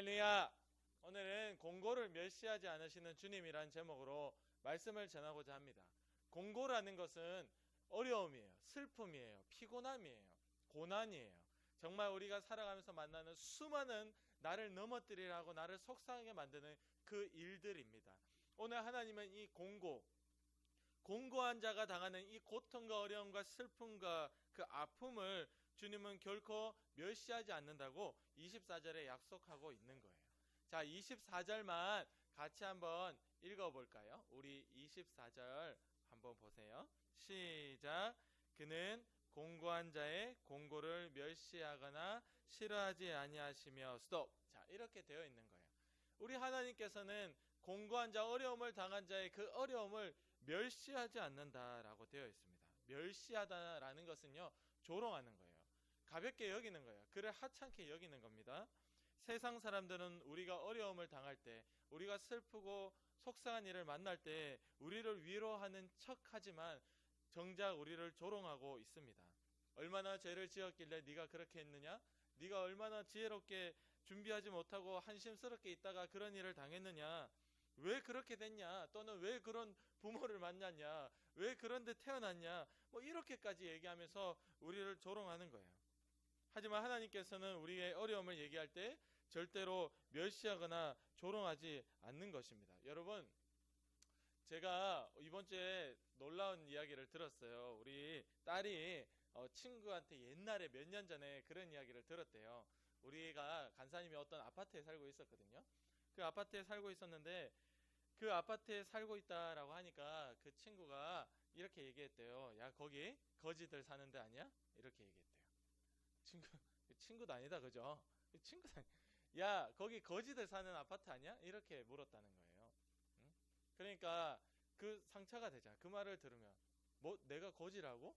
할렐루야! 오늘은 공고를 멸시하지 않으시는 주님이란 제목으로 말씀을 전하고자 합니다. 공고라는 것은 어려움이에요. 슬픔이에요. 피곤함이에요. 고난이에요. 정말 우리가 살아가면서 만나는 수많은 나를 넘어뜨리라고 나를 속상하게 만드는 그 일들입니다. 오늘 하나님은 이 공고한 자가 당하는 이 고통과 어려움과 슬픔과 그 아픔을 주님은 결코 멸시하지 않는다고 24절에 약속하고 있는 거예요. 자, 24절만 같이 한번 읽어볼까요? 우리 24절 한번 보세요. 시작. 그는 공고한 자의 공고를 멸시하거나 싫어하지 아니하시며 스톱. 자, 이렇게 되어 있는 거예요. 우리 하나님께서는 공고한 자, 어려움을 당한 자의 그 어려움을 멸시하지 않는다라고 되어 있습니다. 멸시하다라는 것은요, 조롱하는 거예요. 가볍게 여기는 거예요. 그를 하찮게 여기는 겁니다. 세상 사람들은 우리가 어려움을 당할 때, 우리가 슬프고 속상한 일을 만날 때 우리를 위로하는 척하지만 정작 우리를 조롱하고 있습니다. 얼마나 죄를 지었길래 네가 그렇게 했느냐? 네가 얼마나 지혜롭게 준비하지 못하고 한심스럽게 있다가 그런 일을 당했느냐? 왜 그렇게 됐냐? 또는 왜 그런 부모를 만났냐? 왜 그런 데 태어났냐? 뭐 이렇게까지 얘기하면서 우리를 조롱하는 거예요. 하지만 하나님께서는 우리의 어려움을 얘기할 때 절대로 멸시하거나 조롱하지 않는 것입니다. 여러분, 제가 이번 주에 놀라운 이야기를 들었어요. 우리 딸이 친구한테 옛날에 몇 년 전에 그런 이야기를 들었대요. 우리가 간사님이 어떤 아파트에 살고 있었거든요. 그 아파트에 살고 있었는데 그 아파트에 살고 있다라고 하니까 그 친구가 이렇게 얘기했대요. 야, 거기 거지들 사는 데 아니야? 이렇게 얘기했대요. 친구도 아니다, 그죠? 친구도 야, 거기 거지들 사는 아파트 아니야? 이렇게 물었다는 거예요. 응? 그러니까 그 상처가 되잖아. 그 말을 들으면 뭐 내가 거지라고?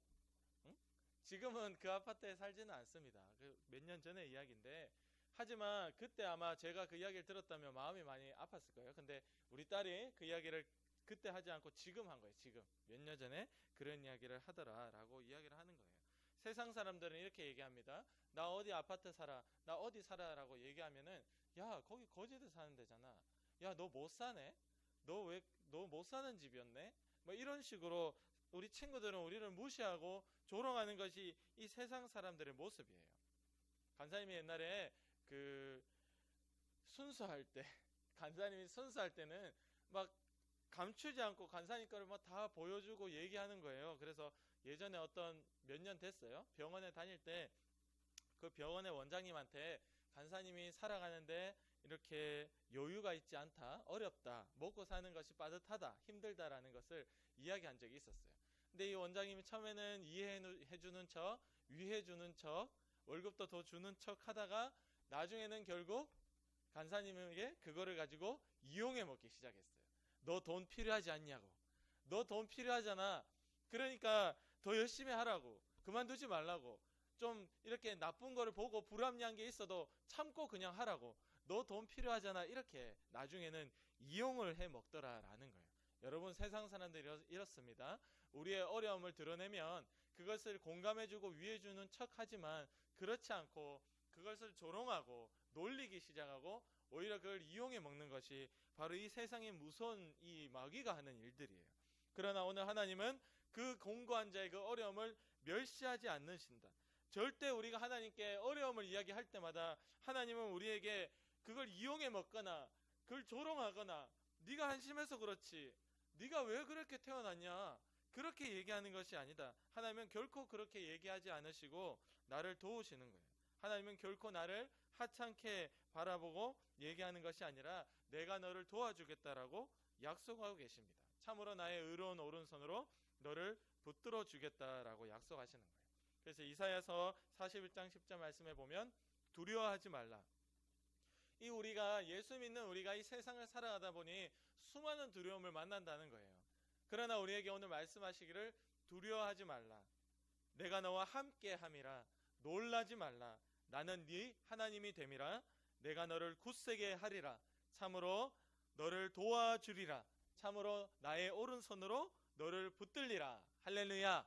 응? 지금은 그 아파트에 살지는 않습니다. 그 몇 년 전의 이야기인데, 하지만 그때 아마 제가 그 이야기를 들었다면 마음이 많이 아팠을 거예요. 근데 우리 딸이 그 이야기를 그때 하지 않고 지금 한 거예요. 지금 몇 년 전에 그런 이야기를 하더라라고 이야기를 하는 거예요. 세상 사람들은 이렇게 얘기합니다. 나 어디 아파트 살아, 나 어디 살아라고 얘기하면은 야, 거기 거지들 사는 데잖아. 야, 너 못 사네? 너 못 사는 집이었네? 뭐 이런 식으로 우리 친구들은 우리를 무시하고 조롱하는 것이 이 세상 사람들의 모습이에요. 간사님이 옛날에 그 순수할 때, 간사님이 순수할 때는 막 감추지 않고 간사님 거를 막 다 보여주고 얘기하는 거예요. 그래서 예전에 어떤 몇 년 됐어요. 병원에 다닐 때 그 병원의 원장님한테 간사님이 살아가는데 이렇게 여유가 있지 않다, 어렵다, 먹고 사는 것이 빠듯하다, 힘들다라는 것을 이야기한 적이 있었어요. 근데 이 원장님이 처음에는 이해해주는 척, 위해주는 척, 월급도 더 주는 척 하다가 나중에는 결국 간사님에게 그거를 가지고 이용해 먹기 시작했어요. 너 돈 필요하지 않냐고. 너 돈 필요하잖아. 그러니까 더 열심히 하라고. 그만두지 말라고. 좀 이렇게 나쁜 거를 보고 불합리한 게 있어도 참고 그냥 하라고. 너 돈 필요하잖아. 이렇게 나중에는 이용을 해 먹더라라는 거예요. 여러분, 세상 사람들이 이렇습니다. 우리의 어려움을 드러내면 그것을 공감해주고 위해주는 척 하지만 그렇지 않고 그것을 조롱하고 놀리기 시작하고 오히려 그걸 이용해 먹는 것이 바로 이 세상의 무서운 이 마귀가 하는 일들이에요. 그러나 오늘 하나님은 그 공고한 자의 그 어려움을 멸시하지 않으신다. 절대 우리가 하나님께 어려움을 이야기할 때마다 하나님은 우리에게 그걸 이용해 먹거나 그걸 조롱하거나 네가 한심해서 그렇지, 네가 왜 그렇게 태어났냐, 그렇게 얘기하는 것이 아니다. 하나님은 결코 그렇게 얘기하지 않으시고 나를 도우시는 거예요. 하나님은 결코 나를 하찮게 바라보고 얘기하는 것이 아니라 내가 너를 도와주겠다라고 약속하고 계십니다. 참으로 나의 의로운 오른손으로 너를 붙들어 주겠다라고 약속하시는 거예요. 그래서 이사야서 41장 10절 말씀에 보면 두려워하지 말라. 이 우리가 예수 믿는 우리가 이 세상을 살아가다 보니 수많은 두려움을 만난다는 거예요. 그러나 우리에게 오늘 말씀하시기를 두려워하지 말라. 내가 너와 함께 함이라. 놀라지 말라. 나는 네 하나님이 됨이라. 내가 너를 굳세게 하리라. 참으로 너를 도와주리라. 참으로 나의 오른손으로 너를 붙들리라. 할렐루야.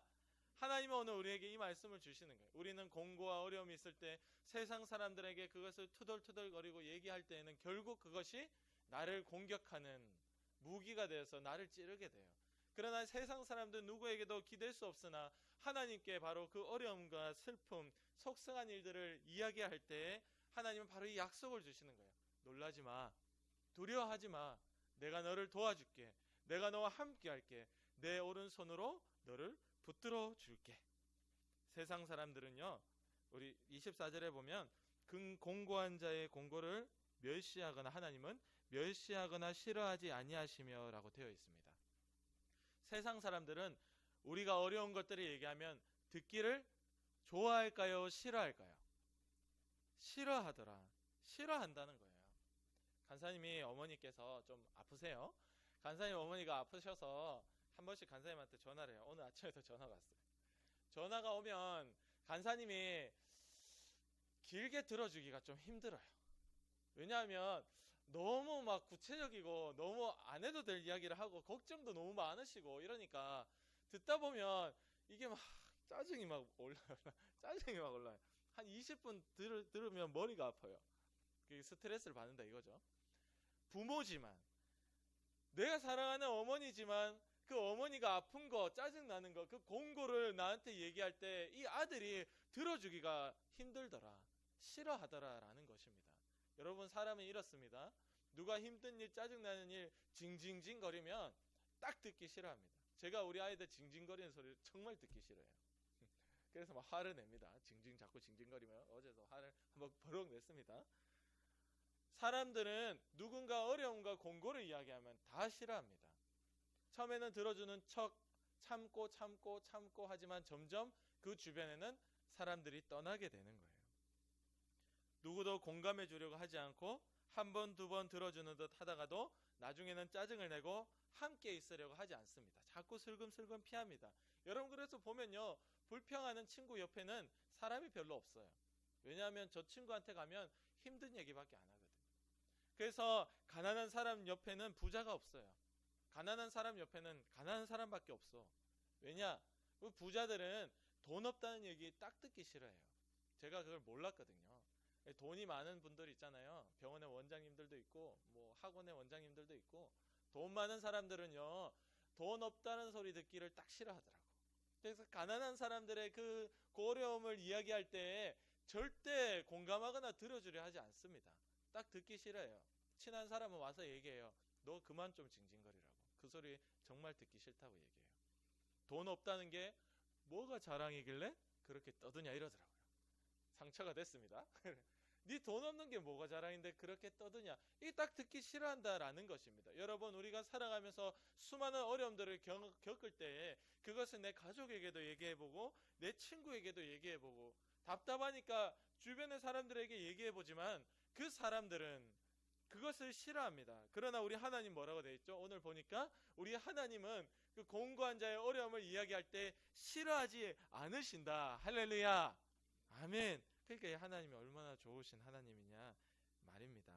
하나님은 오늘 우리에게 이 말씀을 주시는 거예요. 우리는 공고와 어려움이 있을 때 세상 사람들에게 그것을 투덜투덜거리고 얘기할 때에는 결국 그것이 나를 공격하는 무기가 되어서 나를 찌르게 돼요. 그러나 세상 사람들 누구에게도 기댈 수 없으나 하나님께 바로 그 어려움과 슬픔, 속상한 일들을 이야기할 때 하나님은 바로 이 약속을 주시는 거예요. 놀라지 마. 두려워하지 마. 내가 너를 도와줄게. 내가 너와 함께 할게. 내 오른손으로 너를 붙들어 줄게. 세상 사람들은요, 우리 24절에 보면 공고한 자의 공고를 멸시하거나 하나님은 멸시하거나 싫어하지 아니하시며 라고 되어 있습니다. 세상 사람들은 우리가 어려운 것들을 얘기하면 듣기를 좋아할까요? 싫어할까요? 싫어하더라. 싫어한다는 거예요. 간사님이 어머니께서 좀 아프세요. 간사님 어머니가 아프셔서 한 번씩 간사님한테 전화를 해요. 오늘 아침에도 전화가 왔어요. 전화가 오면 간사님이 길게 들어주기가 좀 힘들어요. 왜냐하면 너무 막 구체적이고 너무 안 해도 될 이야기를 하고 걱정도 너무 많으시고 이러니까 듣다 보면 이게 막 짜증이 막 올라요. 짜증이 막 올라요. 한 20분 들으면 머리가 아파요. 스트레스를 받는다 이거죠. 부모지만, 내가 사랑하는 어머니지만 그 어머니가 아픈 거, 짜증나는 거, 그 공고를 나한테 얘기할 때 이 아들이 들어주기가 힘들더라, 싫어하더라 라는 것입니다. 여러분, 사람은 이렇습니다. 누가 힘든 일, 짜증나는 일 징징징 거리면 딱 듣기 싫어합니다. 제가 우리 아이들 징징거리는 소리를 정말 듣기 싫어해요. 그래서 막 화를 냅니다. 자꾸 징징거리면 어제도 화를 한번 버럭 냈습니다. 사람들은 누군가 어려움과 공고를 이야기하면 다 싫어합니다. 처음에는 들어주는 척 참고 하지만 점점 그 주변에는 사람들이 떠나게 되는 거예요. 누구도 공감해 주려고 하지 않고 한 번, 두 번 들어주는 듯 하다가도 나중에는 짜증을 내고 함께 있으려고 하지 않습니다. 자꾸 슬금슬금 피합니다. 여러분, 그래서 보면요, 불평하는 친구 옆에는 사람이 별로 없어요. 왜냐하면 저 친구한테 가면 힘든 얘기밖에 안 하거든요. 그래서 가난한 사람 옆에는 부자가 없어요. 가난한 사람 옆에는 가난한 사람밖에 없어. 왜냐? 부자들은 돈 없다는 얘기 딱 듣기 싫어해요. 제가 그걸 몰랐거든요. 돈이 많은 분들 있잖아요. 병원의 원장님들도 있고 뭐 학원의 원장님들도 있고, 돈 많은 사람들은요, 돈 없다는 소리 듣기를 딱 싫어하더라고. 그래서 가난한 사람들의 그 어려움을 이야기할 때 절대 공감하거나 들어주려 하지 않습니다. 딱 듣기 싫어요. 친한 사람은 와서 얘기해요. 너 그만 좀 징징거리라고. 그 소리 정말 듣기 싫다고 얘기해요. 돈 없다는 게 뭐가 자랑이길래 그렇게 떠드냐 이러더라고요. 상처가 됐습니다. 네 돈 없는 게 뭐가 자랑인데 그렇게 떠드냐. 이게 딱 듣기 싫어한다라는 것입니다. 여러분, 우리가 살아가면서 수많은 어려움들을 겪을 때 그것을 내 가족에게도 얘기해보고 내 친구에게도 얘기해보고 답답하니까 주변의 사람들에게 얘기해보지만 그 사람들은 그것을 싫어합니다. 그러나 우리 하나님 뭐라고 되어 있죠? 오늘 보니까 우리 하나님은 그 공고한 자의 어려움을 이야기할 때 싫어하지 않으신다. 할렐루야. 아멘. 그러니까 하나님이 얼마나 좋으신 하나님이냐 말입니다.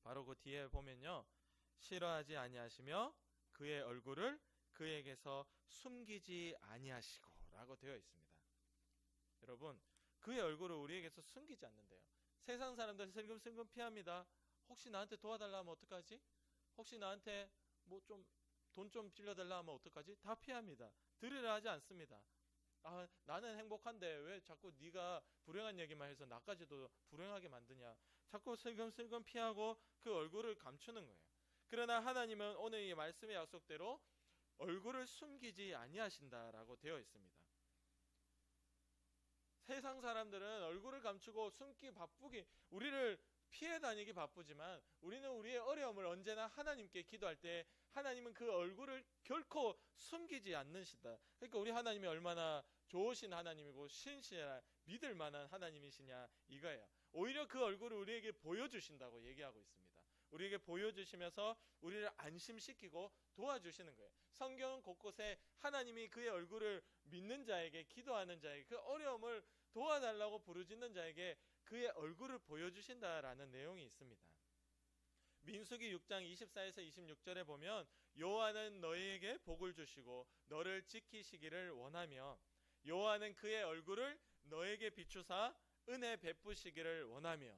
바로 그 뒤에 보면요, 싫어하지 아니하시며 그의 얼굴을 그에게서 숨기지 아니하시고 라고 되어 있습니다. 여러분, 그의 얼굴을 우리에게서 숨기지 않는데요. 세상 사람들 슬금슬금 피합니다. 혹시 나한테 도와달라 하면 어떡하지? 혹시 나한테 뭐 좀 돈 좀 빌려달라 하면 어떡하지? 다 피합니다. 들으려 하지 않습니다. 아, 나는 행복한데 왜 자꾸 네가 불행한 얘기만 해서 나까지도 불행하게 만드냐. 자꾸 슬금슬금 피하고 그 얼굴을 감추는 거예요. 그러나 하나님은 오늘 이 말씀의 약속대로 얼굴을 숨기지 아니하신다라고 되어 있습니다. 세상 사람들은 얼굴을 감추고 숨기 바쁘기, 우리를 피해 다니기 바쁘지만 우리는 우리의 어려움을 언제나 하나님께 기도할 때 하나님은 그 얼굴을 결코 숨기지 않으신다. 그러니까 우리 하나님이 얼마나 좋으신 하나님이고 신실한 믿을 만한 하나님이시냐 이거예요. 오히려 그 얼굴을 우리에게 보여주신다고 얘기하고 있습니다. 우리에게 보여주시면서 우리를 안심시키고 도와주시는 거예요. 성경은 곳곳에 하나님이 그의 얼굴을 믿는 자에게, 기도하는 자에게, 그 어려움을 도와달라고 부르짖는 자에게 그의 얼굴을 보여주신다라는 내용이 있습니다. 민수기 6장 24에서 26절에 보면 여호와는 너희에게 복을 주시고 너를 지키시기를 원하며 여호와는 그의 얼굴을 너에게 비추사 은혜 베푸시기를 원하며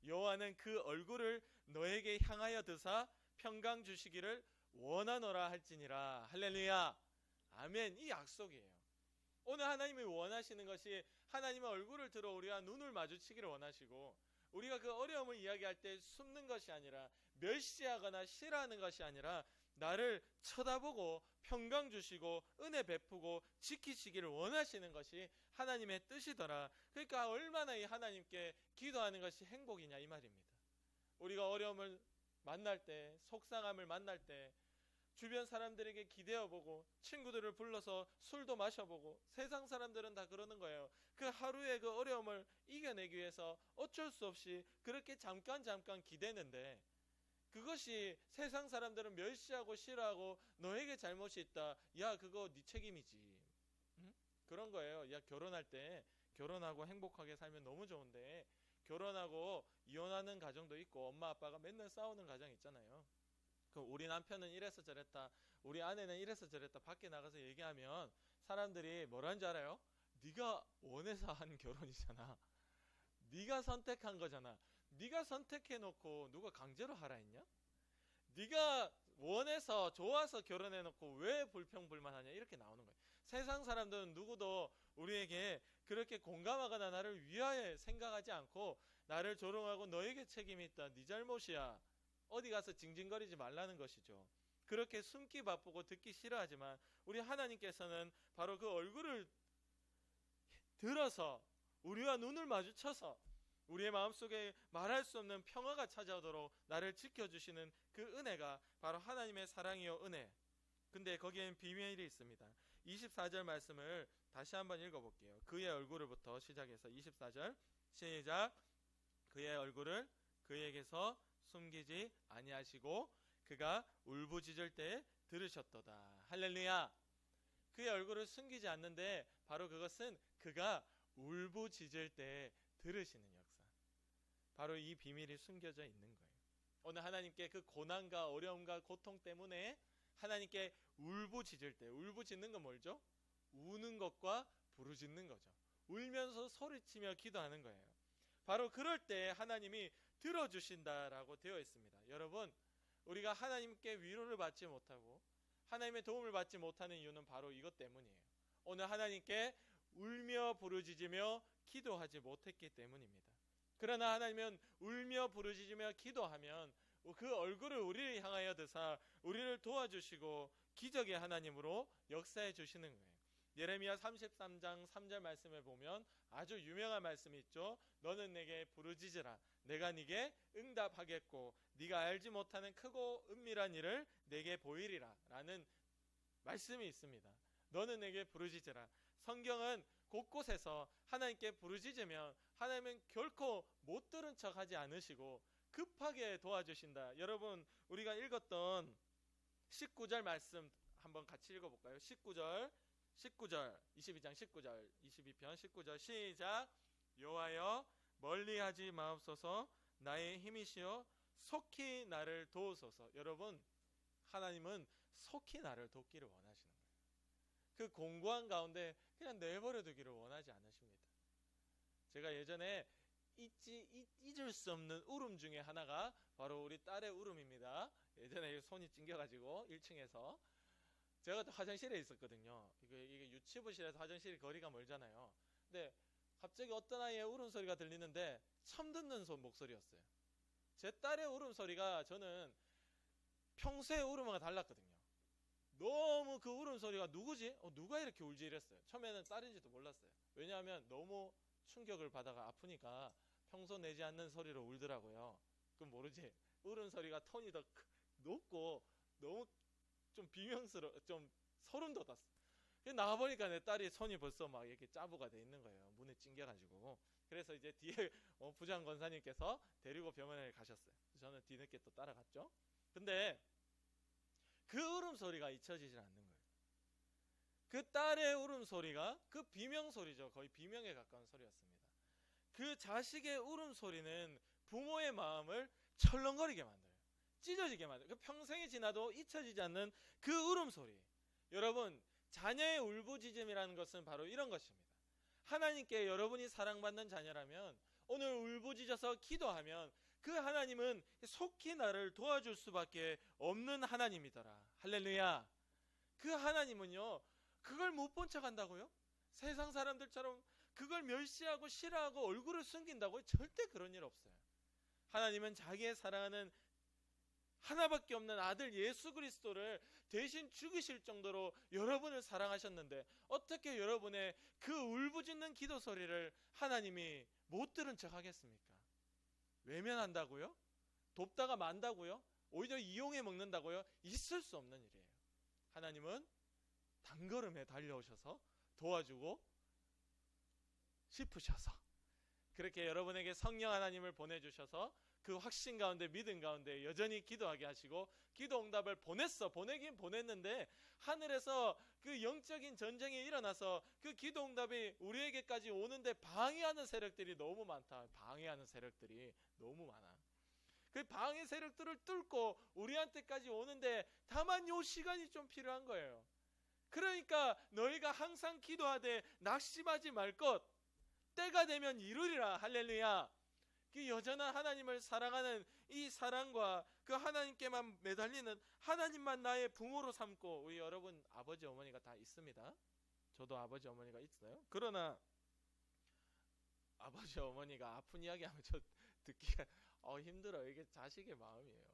여호와는 그 얼굴을 너에게 향하여 드사 평강 주시기를 원하노라 할지니라. 할렐루야. 아멘. 이 약속이에요. 오늘 하나님이 원하시는 것이 하나님의 얼굴을 들어 우리와 눈을 마주치기를 원하시고 우리가 그 어려움을 이야기할 때 숨는 것이 아니라 멸시하거나 싫어하는 것이 아니라 나를 쳐다보고 평강 주시고 은혜 베푸고 지키시기를 원하시는 것이 하나님의 뜻이더라. 그러니까 얼마나 이 하나님께 기도하는 것이 행복이냐 이 말입니다. 우리가 어려움을 만날 때, 속상함을 만날 때 주변 사람들에게 기대어보고 친구들을 불러서 술도 마셔보고 세상 사람들은 다 그러는 거예요. 그 하루의 그 어려움을 이겨내기 위해서 어쩔 수 없이 그렇게 잠깐 기대는데 그것이 세상 사람들은 멸시하고 싫어하고 너에게 잘못이 있다. 야 그거 네 책임이지. 응? 그런 거예요. 야 결혼할 때 결혼하고 행복하게 살면 너무 좋은데 결혼하고 이혼하는 가정도 있고 엄마 아빠가 맨날 싸우는 가정 있잖아요. 우리 남편은 이래서 저랬다, 우리 아내는 이래서 저랬다 밖에 나가서 얘기하면 사람들이 뭐라는 줄 알아요? 네가 원해서 한 결혼이잖아. 네가 선택한 거잖아. 네가 선택해놓고 누가 강제로 하라 했냐? 네가 원해서 좋아서 결혼해놓고 왜 불평불만하냐 이렇게 나오는 거예요. 세상 사람들은 누구도 우리에게 그렇게 공감하거나 나를 위하여 생각하지 않고 나를 조롱하고 너에게 책임이 있다, 네 잘못이야, 어디 가서 징징거리지 말라는 것이죠. 그렇게 숨기 바쁘고 듣기 싫어하지만 우리 하나님께서는 바로 그 얼굴을 들어서 우리와 눈을 마주쳐서 우리의 마음속에 말할 수 없는 평화가 찾아오도록 나를 지켜주시는 그 은혜가 바로 하나님의 사랑이요 은혜. 근데 거기엔 비밀이 있습니다. 24절 말씀을 다시 한번 읽어볼게요. 그의 얼굴을부터 시작해서 24절 시작. 그의 얼굴을 그에게서 숨기지 아니하시고 그가 울부짖을 때 들으셨도다. 할렐루야. 그의 얼굴을 숨기지 않는데 바로 그것은 그가 울부짖을 때 들으시는 역사. 바로 이 비밀이 숨겨져 있는 거예요. 오늘 하나님께 그 고난과 어려움과 고통 때문에 하나님께 울부짖을 때, 울부짖는 건 뭘죠? 우는 것과 부르짖는 거죠. 울면서 소리치며 기도하는 거예요. 바로 그럴 때 하나님이 들어주신다라고 되어 있습니다. 여러분, 우리가 하나님께 위로를 받지 못하고 하나님의 도움을 받지 못하는 이유는 바로 이것 때문이에요. 오늘 하나님께 울며 부르짖으며 기도하지 못했기 때문입니다. 그러나 하나님은 울며 부르짖으며 기도하면 그 얼굴을 우리를 향하여 드사 우리를 도와주시고 기적의 하나님으로 역사해 주시는 거예요. 예레미야 33장 3절 말씀을 보면 아주 유명한 말씀이 있죠. 너는 내게 부르짖으라. 내가 네게 응답하겠고 네가 알지 못하는 크고 은밀한 일을 내게 보이리라 라는 말씀이 있습니다. 너는 내게 부르짖으라. 성경은 곳곳에서 하나님께 부르짖으면 하나님은 결코 못 들은 척하지 않으시고 급하게 도와주신다. 여러분, 우리가 읽었던 19절 말씀 한번 같이 읽어볼까요? 19절 22장 19절 22편 19절 시작. 여호와여 멀리하지 마옵소서. 나의 힘이시여 속히 나를 도우소서. 여러분, 하나님은 속히 나를 돕기를 원하시는 거예요. 그 공고한 가운데 그냥 내버려 두기를 원하지 않으십니다. 제가 예전에 잊을 수 없는 울음 중에 하나가 바로 우리 딸의 울음입니다. 예전에 손이 찡겨가지고 1층에서 제가 또 화장실에 있었거든요. 이게 유치부실에서 화장실이 거리가 멀잖아요. 근데 갑자기 어떤 아이의 울음소리가 들리는데 처음 듣는 목소리였어요. 제 딸의 울음소리가 저는 평소의 울음과 달랐거든요. 너무 그 울음소리가 누구지? 누가 이렇게 울지 이랬어요. 처음에는 딸인지도 몰랐어요. 왜냐하면 너무 충격을 받아가 아프니까 평소 내지 않는 소리로 울더라고요. 그럼 모르지. 울음소리가 톤이 더 높고 너무 좀 비명스러워, 좀 소름 돋았어. 나와보니까 내 딸이 손이 벌써 막 이렇게 짜부가 돼 있는 거예요. 문에 찡겨가지고. 그래서 이제 뒤에 부장 권사님께서 데리고 병원에 가셨어요. 저는 뒤늦게 또 따라갔죠. 근데 그 울음소리가 잊혀지질 않는 거예요. 그 딸의 울음소리가 그 비명소리죠. 거의 비명에 가까운 소리였습니다. 그 자식의 울음소리는 부모의 마음을 철렁거리게 만들어요. 찢어지게 만든, 그 평생이 지나도 잊혀지지 않는 그 울음소리. 여러분, 자녀의 울부짖음이라는 것은 바로 이런 것입니다. 하나님께 여러분이 사랑받는 자녀라면 오늘 울부짖어서 기도하면 그 하나님은 속히 나를 도와줄 수밖에 없는 하나님이더라. 할렐루야. 그 하나님은요, 그걸 못 본 척 한다고요? 세상 사람들처럼 그걸 멸시하고 싫어하고 얼굴을 숨긴다고요? 절대 그런 일 없어요. 하나님은 자기의 사랑하는 하나밖에 없는 아들 예수 그리스도를 대신 죽이실 정도로 여러분을 사랑하셨는데 어떻게 여러분의 그 울부짖는 기도 소리를 하나님이 못 들은 척 하겠습니까? 외면한다고요? 돕다가 만다고요? 오히려 이용해 먹는다고요? 있을 수 없는 일이에요. 하나님은 단걸음에 달려오셔서 도와주고 싶으셔서 그렇게 여러분에게 성령 하나님을 보내주셔서 그 확신 가운데 믿음 가운데 여전히 기도하게 하시고 기도 응답을 보내긴 보냈는데 하늘에서 그 영적인 전쟁이 일어나서 그 기도 응답이 우리에게까지 오는데 방해하는 세력들이 너무 많다. 방해하는 세력들이 너무 많아. 그 방해 세력들을 뚫고 우리한테까지 오는데 다만 요 시간이 좀 필요한 거예요. 그러니까 너희가 항상 기도하되 낙심하지 말 것, 때가 되면 이루리라. 할렐루야. 그 여전한 하나님을 사랑하는 이 사랑과 그 하나님께만 매달리는 하나님만 나의 부모로 삼고, 우리 여러분 아버지 어머니가 다 있습니다. 저도 아버지 어머니가 있어요. 그러나 아버지 어머니가 아픈 이야기하면 저 듣기가 힘들어요. 이게 자식의 마음이에요.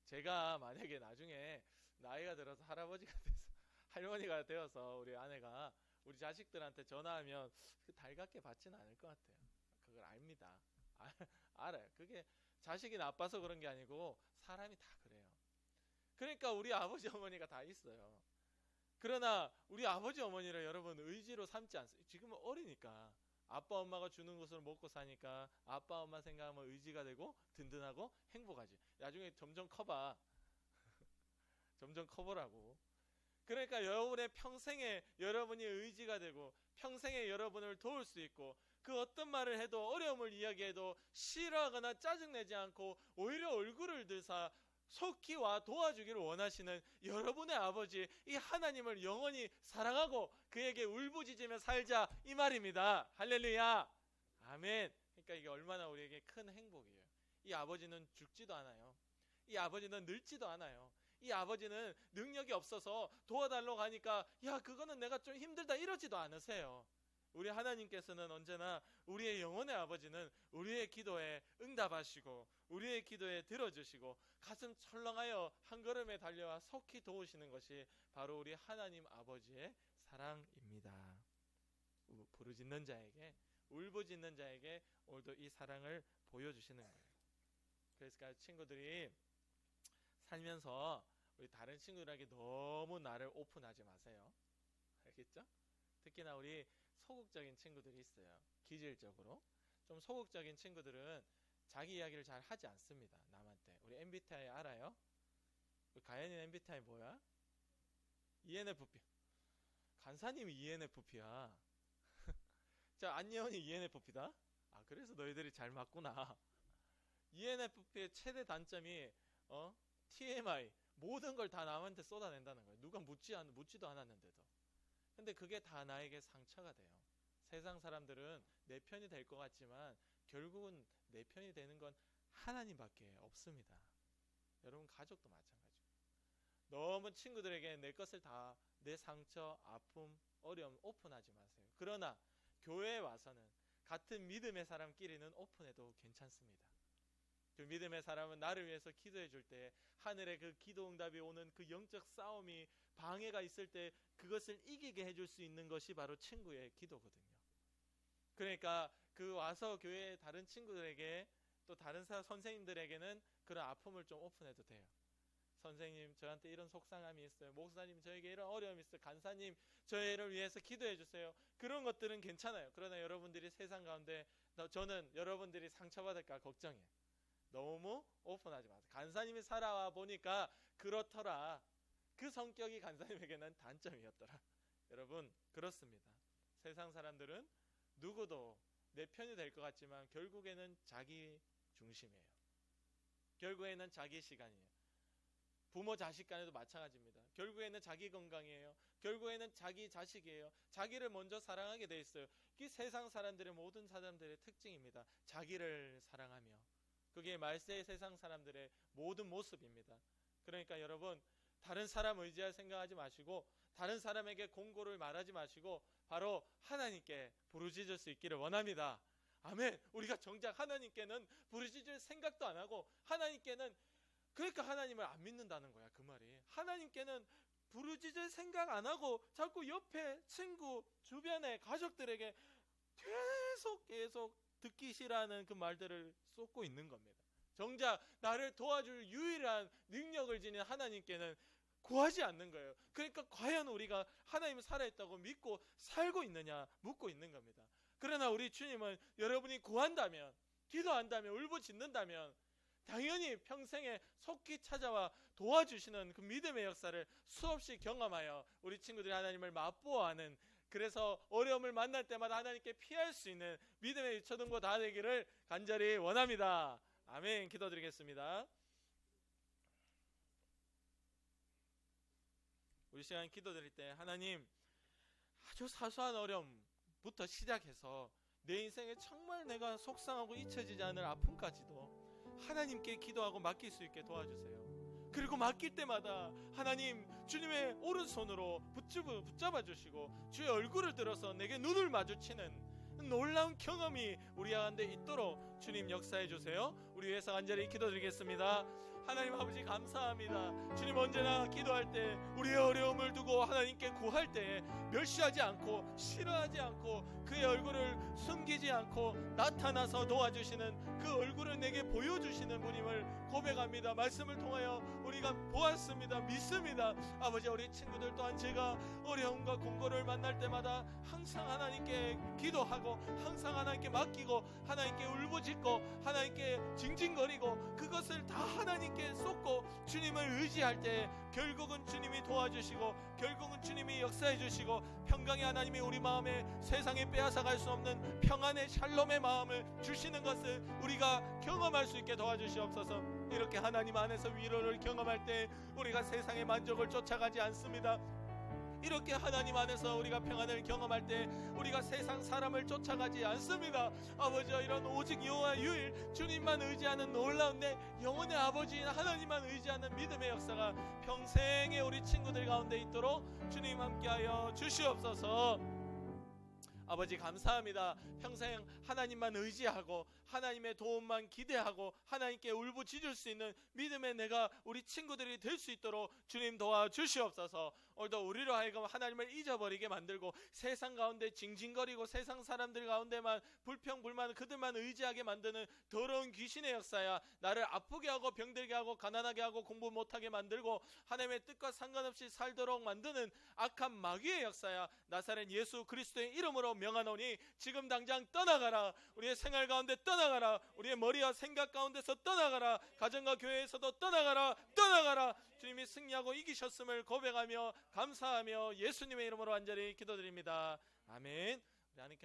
제가 만약에 나중에 나이가 들어서 할아버지가 돼서 할머니가 되어서 우리 아내가 우리 자식들한테 전화하면 그 달갑게 받지는 않을 것 같아요. 그걸 압니다. 알아요. 그게 자식이 나빠서 그런 게 아니고 사람이 다 그래요. 그러니까 우리 아버지 어머니가 다 있어요. 그러나 우리 아버지 어머니를 여러분 의지로 삼지 않습니다. 지금은 어리니까 아빠 엄마가 주는 것을 먹고 사니까 아빠 엄마 생각하면 의지가 되고 든든하고 행복하지. 나중에 점점 커봐. 점점 커보라고. 그러니까 여러분의 평생에 여러분이 의지가 되고 평생에 여러분을 도울 수 있고 그 어떤 말을 해도 어려움을 이야기해도 싫어하거나 짜증내지 않고 오히려 얼굴을 들사 속히 와 도와주기를 원하시는 여러분의 아버지 이 하나님을 영원히 사랑하고 그에게 울부짖으며 살자 이 말입니다. 할렐루야. 아멘. 그러니까 이게 얼마나 우리에게 큰 행복이에요. 이 아버지는 죽지도 않아요. 이 아버지는 늙지도 않아요. 이 아버지는 능력이 없어서 도와달라고 하니까 야 그거는 내가 좀 힘들다 이러지도 않으세요. 우리 하나님께서는 언제나 우리의 영혼의 아버지는 우리의 기도에 응답하시고 우리의 기도에 들어주시고 가슴 철렁하여 한 걸음에 달려와 속히 도우시는 것이 바로 우리 하나님 아버지의 사랑입니다. 부르짖는 자에게 울부짖는 자에게 오늘도 이 사랑을 보여주시는 거예요. 그러니까 친구들이 살면서 우리 다른 친구들에게 너무 나를 오픈하지 마세요. 알겠죠? 특히나 우리 소극적인 친구들이 있어요. 기질적으로 좀 소극적인 친구들은 자기 이야기를 잘 하지 않습니다. 남한테. 우리 MBTI 알아요? 우리 가연이 MBTI 뭐야? ENFP. 간사님이 ENFP야. 자, 안예원이 ENFP다. 아, 그래서 너희들이 잘 맞구나. ENFP의 최대 단점이 TMI 모든 걸 다 남한테 쏟아낸다는 거예요. 누가 묻지도 않았는데도. 근데 그게 다 나에게 상처가 돼요. 세상 사람들은 내 편이 될 것 같지만 결국은 내 편이 되는 건 하나님밖에 없습니다. 여러분 가족도 마찬가지고. 너무 친구들에게 내 것을 다 내 상처, 아픔, 어려움 오픈하지 마세요. 그러나 교회에 와서는 같은 믿음의 사람끼리는 오픈해도 괜찮습니다. 그 믿음의 사람은 나를 위해서 기도해 줄 때 하늘의 그 기도 응답이 오는 그 영적 싸움이 방해가 있을 때 그것을 이기게 해줄 수 있는 것이 바로 친구의 기도거든요. 그러니까 그 와서 교회의 다른 친구들에게 또 다른 선생님들에게는 그런 아픔을 좀 오픈해도 돼요. 선생님 저한테 이런 속상함이 있어요. 목사님 저에게 이런 어려움이 있어요. 간사님 저희를 위해서 기도해 주세요. 그런 것들은 괜찮아요. 그러나 여러분들이 세상 가운데 저는 여러분들이 상처받을까 걱정해요. 너무 오픈하지 마세요. 간사님이 살아와 보니까 그렇더라. 그 성격이 간사님에게는 단점이었더라. 여러분 그렇습니다. 세상 사람들은 누구도 내 편이 될 것 같지만 결국에는 자기 중심이에요. 결국에는 자기 시간이에요. 부모 자식 간에도 마찬가지입니다. 결국에는 자기 건강이에요. 결국에는 자기 자식이에요. 자기를 먼저 사랑하게 돼 있어요. 이 세상 사람들의 모든 사람들의 특징입니다. 자기를 사랑하며, 그게 말세의 세상 사람들의 모든 모습입니다. 그러니까 여러분, 다른 사람 의지할 생각하지 마시고, 다른 사람에게 공고를 말하지 마시고 바로 하나님께 부르짖을 수 있기를 원합니다. 아멘. 우리가 정작 하나님께는 부르짖을 생각도 안 하고, 하나님께는, 그러니까 하나님을 안 믿는다는 거야, 그 말이. 하나님께는 부르짖을 생각 안 하고 자꾸 옆에 친구, 주변의 가족들에게 계속 듣기 싫어하는 그 말들을 쏟고 있는 겁니다. 정작 나를 도와줄 유일한 능력을 지닌 하나님께는 구하지 않는 거예요. 그러니까 과연 우리가 하나님을 살아있다고 믿고 살고 있느냐 묻고 있는 겁니다. 그러나 우리 주님은 여러분이 구한다면, 기도한다면, 울부짖는다면 당연히 평생에 속히 찾아와 도와주시는 그 믿음의 역사를 수없이 경험하여 우리 친구들이 하나님을 맛보아하는, 그래서 어려움을 만날 때마다 하나님께 피할 수 있는 믿음의 유초등부 다 되기를 간절히 원합니다. 아멘. 기도드리겠습니다. 우리 시간 기도드릴 때 하나님, 아주 사소한 어려움부터 시작해서 내 인생에 정말 내가 속상하고 잊혀지지 않을 아픔까지도 하나님께 기도하고 맡길 수 있게 도와주세요. 그리고 맡길 때마다 하나님 주님의 오른손으로 붙잡아 주시고 주의 얼굴을 들어서 내게 눈을 마주치는 놀라운 경험이 우리 가운데 있도록 주님 역사해 주세요. 우리 위해서 간절히 기도드리겠습니다. 하나님 아버지 감사합니다. 주님, 언제나 기도할 때 우리의 어려움을 두고 하나님께 구할 때 멸시하지 않고 싫어하지 않고 그의 얼굴을 숨기지 않고 나타나서 도와주시는 그 얼굴을 내게 보여주시는 분임을 고백합니다. 말씀을 통하여 우리가 보았습니다. 믿습니다. 아버지, 우리 친구들 또한 제가 어려움과 공고를 만날 때마다 항상 하나님께 기도하고 항상 하나님께 맡기고 하나님께 울부짖고 하나님께 징징거리고 그것을 다 하나님께 쏟고 주님을 의지할 때 결국은 주님이 도와주시고 결국은 주님이 역사해 주시고 평강의 하나님이 우리 마음에 세상에 빼앗아갈 수 없는 평안의 샬롬의 마음을 주시는 것을 우리가 경험할 수 있게 도와주시옵소서. 이렇게 하나님 안에서 위로를 경험할 때 우리가 세상의 만족을 쫓아가지 않습니다. 이렇게 하나님 안에서 우리가 평안을 경험할 때 우리가 세상 사람을 쫓아가지 않습니다. 아버지, 이런 오직 여호와 유일 주님만 의지하는 놀라운 내 영혼의 아버지인 하나님만 의지하는 믿음의 역사가 평생에 우리 친구들 가운데 있도록 주님 함께하여 주시옵소서. 아버지 감사합니다. 평생 하나님만 의지하고 하나님의 도움만 기대하고 하나님께 울부짖을 수 있는 믿음의 내가 우리 친구들이 될 수 있도록 주님 도와주시옵소서. 오늘도 우리로 하여금 하나님을 잊어버리게 만들고 세상 가운데 징징거리고 세상 사람들 가운데만 불평불만 그들만 의지하게 만드는 더러운 귀신의 역사야. 나를 아프게 하고 병들게 하고 가난하게 하고 공부 못하게 만들고 하나님의 뜻과 상관없이 살도록 만드는 악한 마귀의 역사야. 나사렛 예수 그리스도의 이름으로 명하노니 지금 당장 떠나가라. 우리의 생활 가운데 떠나가라. 우리의 머리와 생각 가운데서 떠나가라. 가정과 교회에서도 떠나가라. 주님이 승리하고 이기셨음을 고백하며 감사하며 예수님의 이름으로 간절히 기도드립니다. 아멘.